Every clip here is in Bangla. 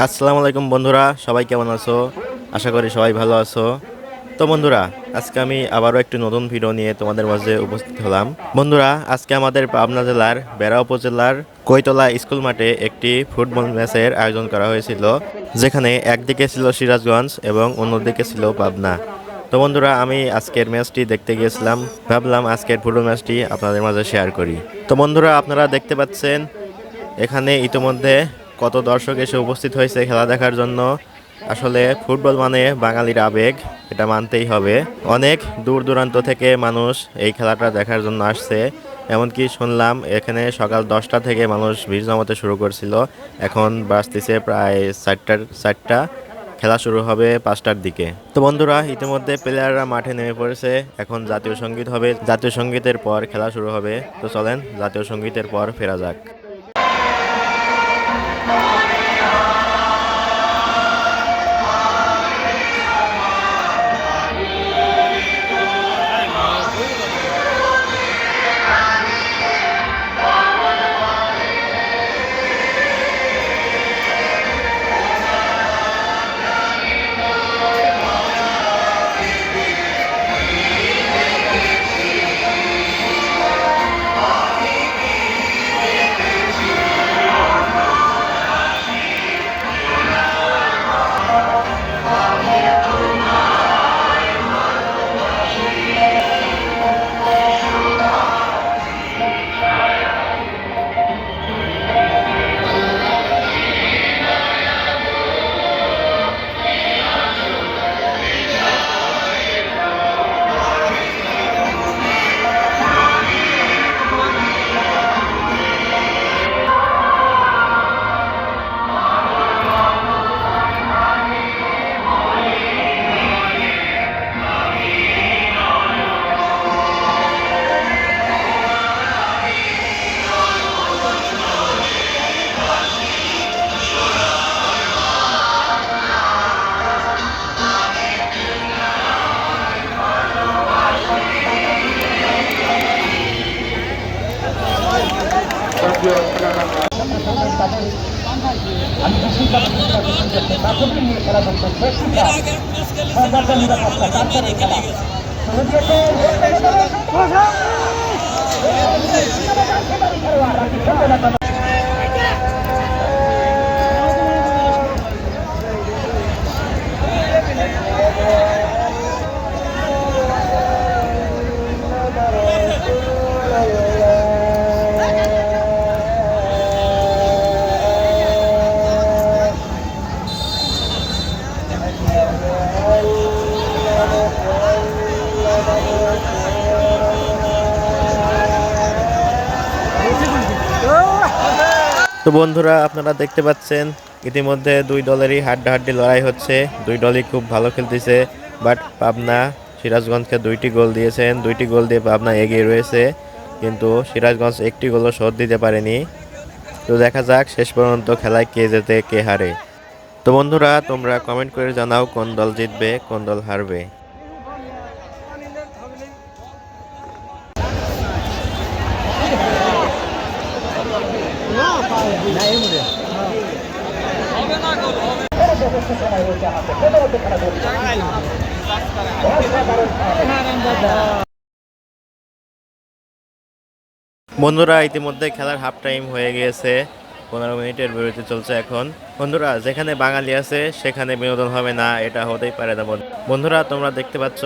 আসসালামু আলাইকুম বন্ধুরা, সবাই কেমন আছো? আশা করি সবাই ভালো আছো। তো বন্ধুরা, আজকে আমি আবারও একটি নতুন ভিডিও নিয়ে তোমাদের মাঝে উপস্থিত হলাম। বন্ধুরা, আজকে আমাদের পাবনা জেলার বেড়া উপজেলার কৈতলা স্কুল মাঠে একটি ফুটবল ম্যাচের আয়োজন করা হয়েছিল, যেখানে একদিকে ছিল সিরাজগঞ্জ এবং অন্যদিকে ছিল পাবনা। তো বন্ধুরা, আমি আজকের ম্যাচটি দেখতে গিয়েছিলাম, ভাবলাম আজকের ফুটবল ম্যাচটি আপনাদের মাঝে শেয়ার করি। তো বন্ধুরা, আপনারা দেখতে পাচ্ছেন এখানে ইতিমধ্যে কত দর্শক এসে উপস্থিত হয়েছে খেলা দেখার জন্য। আসলে ফুটবল মানে বাঙালির আবেগ, এটা মানতেই হবে। অনেক দূর দূরান্ত থেকে মানুষ এই খেলাটা দেখার জন্য আসছে। এমনকি শুনলাম এখানে সকাল 10টা থেকে মানুষ ভিড় জমাতে শুরু করছিল। এখন বাজতেছে প্রায় 4টা। খেলা শুরু হবে 5টার দিকে। তো বন্ধুরা, ইতিমধ্যে প্লেয়াররা মাঠে নেমে পড়েছে। এখন জাতীয় সঙ্গীত হবে, জাতীয় সঙ্গীতের পর খেলা শুরু হবে। তো চলেন জাতীয় সঙ্গীতের পর ফেরা যাক। তো বন্ধুরা, আপনারা দেখতে পাচ্ছেন ইতিমধ্যে দুই দলেরই হাড্ডাহাড্ডি লড়াই হচ্ছে। দুই দলই খুব ভালো খেলতেছে, বাট পাবনা সিরাজগঞ্জকে 2টি গোল দিয়েছেন। 2টি গোল দিয়ে পাবনা এগিয়ে রয়েছে, কিন্তু সিরাজগঞ্জ একটি গোলও শোধ দিতে পারেনি। তো দেখা যাক শেষ পর্যন্ত খেলায় কে জেতে কে হারে। তো বন্ধুরা, তোমরা কমেন্ট করে জানাও কোন দল জিতবে কোন দল হারবে। বন্ধুরা, ইতিমধ্যে খেলার হাফ টাইম হয়ে গিয়েছে। 15 মিনিটের বিরতি চলছে এখন। বন্ধুরা, যেখানে বাঙালি আছে সেখানে বিনোদন হবে না, এটা হতেই পারে না। বন্ধুরা, তোমরা দেখতে পাচ্ছ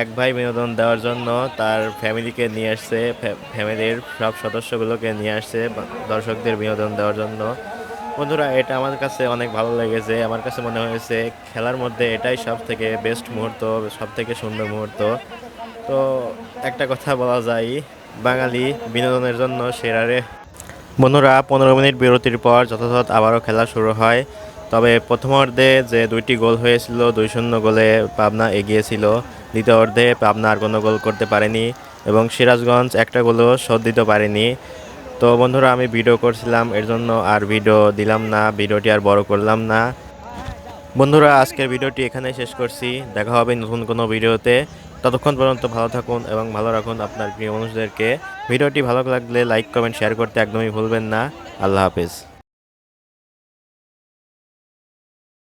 এক ভাই বিনোদন দেওয়ার জন্য তার ফ্যামিলিকে নিয়ে আসছে, ফ্যামিলির সব সদস্যগুলোকে নিয়ে আসছে দর্শকদের বিনোদন দেওয়ার জন্য। বন্ধুরা, এটা আমার কাছে অনেক ভালো লেগেছে। আমার কাছে মনে হয়েছে খেলার মধ্যে এটাই সব থেকে বেস্ট মুহূর্ত, সব থেকে সুন্দর মুহূর্ত। তো একটা কথা বলা যায়, বাঙালি বিনোদনের জন্য সেরারে। বন্ধুরা, 15 মিনিট বিরতির পর যথাযথ আবারও খেলা শুরু হয়। তবে প্রথমার্ধে যে 2টি গোল হয়েছিল, 2-0 গোলে পাবনা এগিয়েছিল। দ্বিতীয় অর্ধে পাবনা আর কোনো গোল করতে পারেনি এবং সিরাজগঞ্জ একটা গোলও শোধ দিতে পারেনি। তো বন্ধুরা, আমি ভিডিও করছিলাম, এর জন্য আর ভিডিও দিলাম না, ভিডিওটি আর বড় করলাম না। বন্ধুরা, আজকের ভিডিওটি এখানেই শেষ করছি। দেখা হবে নতুন কোনো ভিডিওতে। ততক্ষণ পর্যন্ত ভালো থাকুন এবং ভালো রাখুন আপনার প্রিয় মানুষদেরকে। ভিডিওটি ভালো লাগলে লাইক কমেন্ট শেয়ার করতে একদমই ভুলবেন না। আল্লাহ হাফেজ।